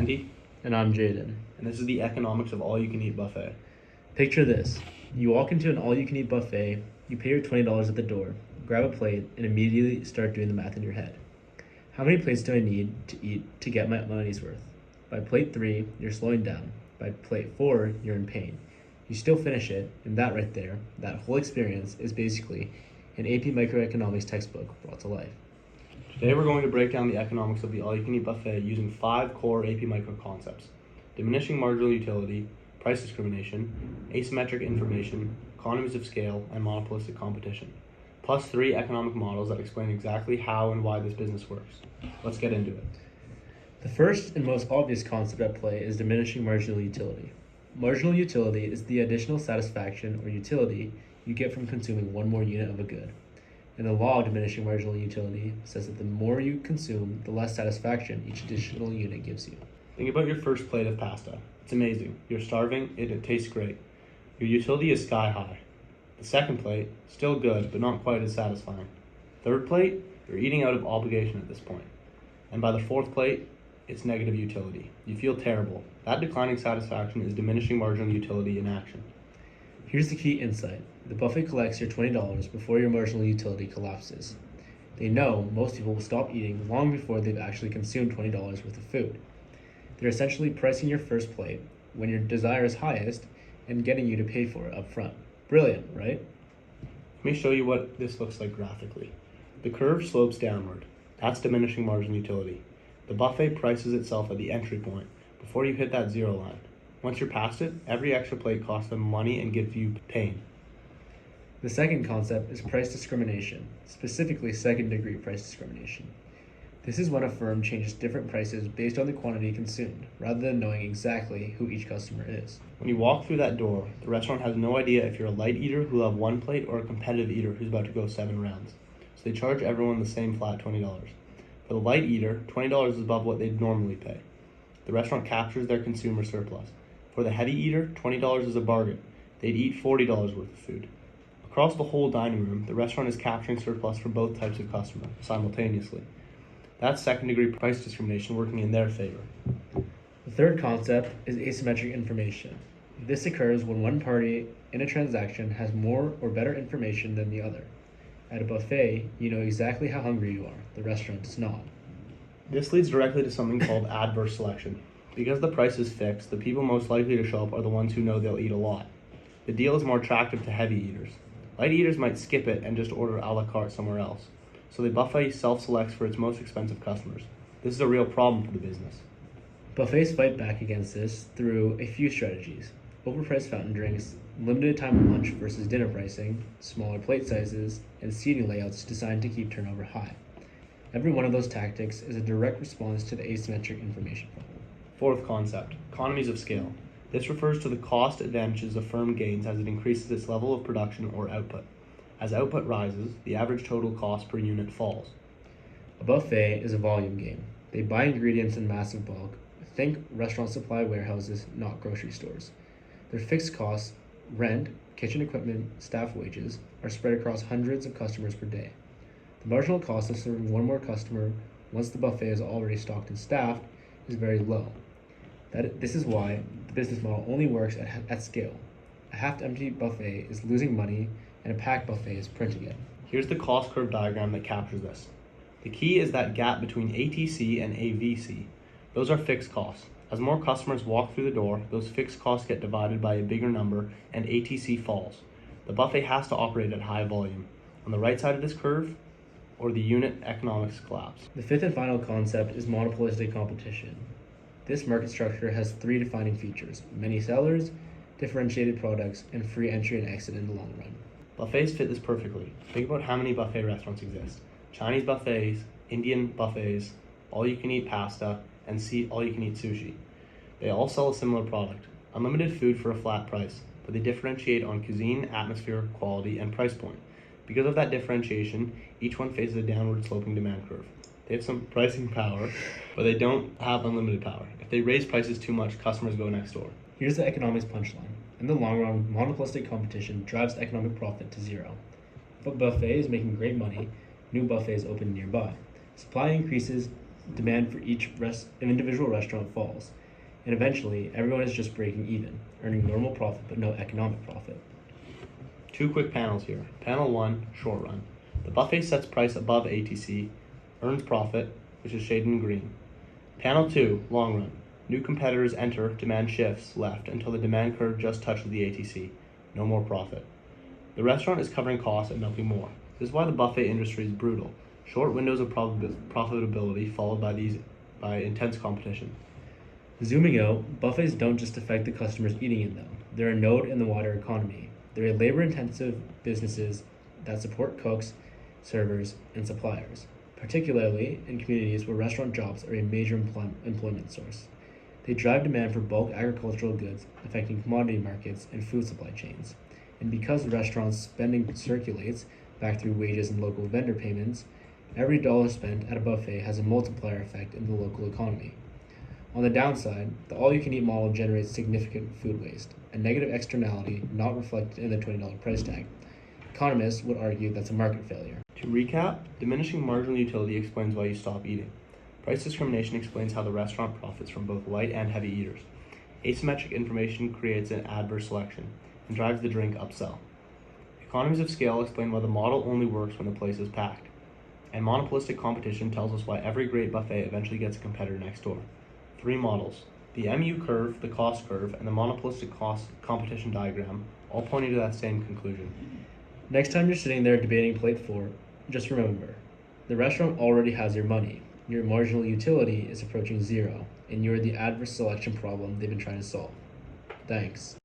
Andy, And I'm Jaden. and this is the economics of all-you-can-eat buffet. Picture this. You walk into an all-you-can-eat buffet, you pay your $20 at the door, grab a plate, and immediately start doing the math in your head. How many plates do I need to eat to get my money's worth? By plate 3, you're slowing down. By plate 4, you're in pain. You still finish it, and that right there, that whole experience is basically an AP Microeconomics textbook brought to life. Today we're going to break down the economics of the all-you-can-eat buffet using 5 core AP Micro concepts: diminishing marginal utility, price discrimination, asymmetric information, economies of scale, and monopolistic competition, plus 3 economic models that explain exactly how and why this business works. Let's get into it. The first and most obvious concept at play is diminishing marginal utility. Marginal utility is the additional satisfaction or utility you get from consuming one more unit of a good. And the law of diminishing marginal utility says that the more you consume, the less satisfaction each additional unit gives you. Think about your first plate of pasta. It's amazing. You're starving, it tastes great. Your utility is sky high. The second plate, still good, but not quite as satisfying. Third plate, you're eating out of obligation at this point. And by the fourth plate, it's negative utility. You feel terrible. That declining satisfaction is diminishing marginal utility in action. Here's the key insight. The buffet collects your $20 before your marginal utility collapses. They know most people will stop eating long before they've actually consumed $20 worth of food. They're essentially pricing your first plate when your desire is highest and getting you to pay for it up front. Brilliant, right? Let me show you what this looks like graphically. The curve slopes downward. That's diminishing marginal utility. The buffet prices itself at the entry point before you hit that zero line. Once you're past it, every extra plate costs them money and gives you pain. The second concept is price discrimination, specifically second-degree price discrimination. This is when a firm changes different prices based on the quantity consumed, rather than knowing exactly who each customer is. When you walk through that door, the restaurant has no idea if you're a light eater who'll have 1 plate or a competitive eater who's about to go 7 rounds. So they charge everyone the same flat $20. For the light eater, $20 is above what they'd normally pay. The restaurant captures their consumer surplus. For the heavy eater, $20 is a bargain. They'd eat $40 worth of food. Across the whole dining room, the restaurant is capturing surplus for both types of customer simultaneously. That's second-degree price discrimination working in their favor. The third concept is asymmetric information. This occurs when one party in a transaction has more or better information than the other. At a buffet, you know exactly how hungry you are. The restaurant does not. This leads directly to something called adverse selection. Because the price is fixed, the people most likely to show up are the ones who know they'll eat a lot. The deal is more attractive to heavy eaters. Light eaters might skip it and just order a la carte somewhere else. So the buffet self-selects for its most expensive customers. This is a real problem for the business. Buffets fight back against this through a few strategies: overpriced fountain drinks, limited time lunch versus dinner pricing, smaller plate sizes, and seating layouts designed to keep turnover high. Every one of those tactics is a direct response to the asymmetric information problem. Fourth concept, economies of scale. This refers to the cost advantages a firm gains as it increases its level of production or output. As output rises, the average total cost per unit falls. A buffet is a volume game. They buy ingredients in massive bulk. Think restaurant supply warehouses, not grocery stores. Their fixed costs, rent, kitchen equipment, staff wages, are spread across hundreds of customers per day. The marginal cost of serving one more customer once the buffet is already stocked and staffed is very low. This is why the business model only works at scale. A half-empty buffet is losing money, and a packed buffet is printing it. Here's the cost curve diagram that captures this. The key is that gap between ATC and AVC. Those are fixed costs. As more customers walk through the door, those fixed costs get divided by a bigger number and ATC falls. The buffet has to operate at high volume. On the right side of this curve, or the unit economics collapse. The fifth and final concept is monopolistic competition. This market structure has 3 defining features: many sellers, differentiated products, and free entry and exit in the long run. Buffets fit this perfectly. Think about how many buffet restaurants exist. Chinese buffets, Indian buffets, all-you-can-eat pasta, and all-you-can-eat sushi. They all sell a similar product, unlimited food for a flat price, but they differentiate on cuisine, atmosphere, quality, and price point. Because of that differentiation, each one faces a downward sloping demand curve. They have some pricing power, but they don't have unlimited power. If they raise prices too much, customers go next door. Here's the economics punchline. In the long run, monopolistic competition drives economic profit to zero. If a buffet is making great money, new buffets open nearby. Supply increases demand for each individual restaurant falls, and eventually everyone is just breaking even, earning normal profit but no economic profit. Two quick panels here. Panel 1, short run. The buffet sets price above ATC, earns profit, which is shaded in green. Panel 2, long run. New competitors enter, demand shifts left until the demand curve just touches the ATC. No more profit. The restaurant is covering costs and milking more. This is why the buffet industry is brutal. Short windows of profitability followed by intense competition. Zooming out, buffets don't just affect the customers eating in them. They're a node in the wider economy. They're labor-intensive businesses that support cooks, servers, and suppliers, particularly in communities where restaurant jobs are a major employment source. They drive demand for bulk agricultural goods, affecting commodity markets and food supply chains. And because restaurants' spending circulates back through wages and local vendor payments, every dollar spent at a buffet has a multiplier effect in the local economy. On the downside, the all-you-can-eat model generates significant food waste, a negative externality not reflected in the $20 price tag. Economists would argue that's a market failure. To recap, diminishing marginal utility explains why you stop eating. Price discrimination explains how the restaurant profits from both light and heavy eaters. Asymmetric information creates an adverse selection and drives the drink upsell. Economies of scale explain why the model only works when the place is packed. And monopolistic competition tells us why every great buffet eventually gets a competitor next door. 3 models: the MU curve, the cost curve, and the monopolistic cost competition diagram, all pointing to that same conclusion. Next time you're sitting there debating plate 4, just remember, the restaurant already has your money. Your marginal utility is approaching 0, and you're the adverse selection problem they've been trying to solve. Thanks.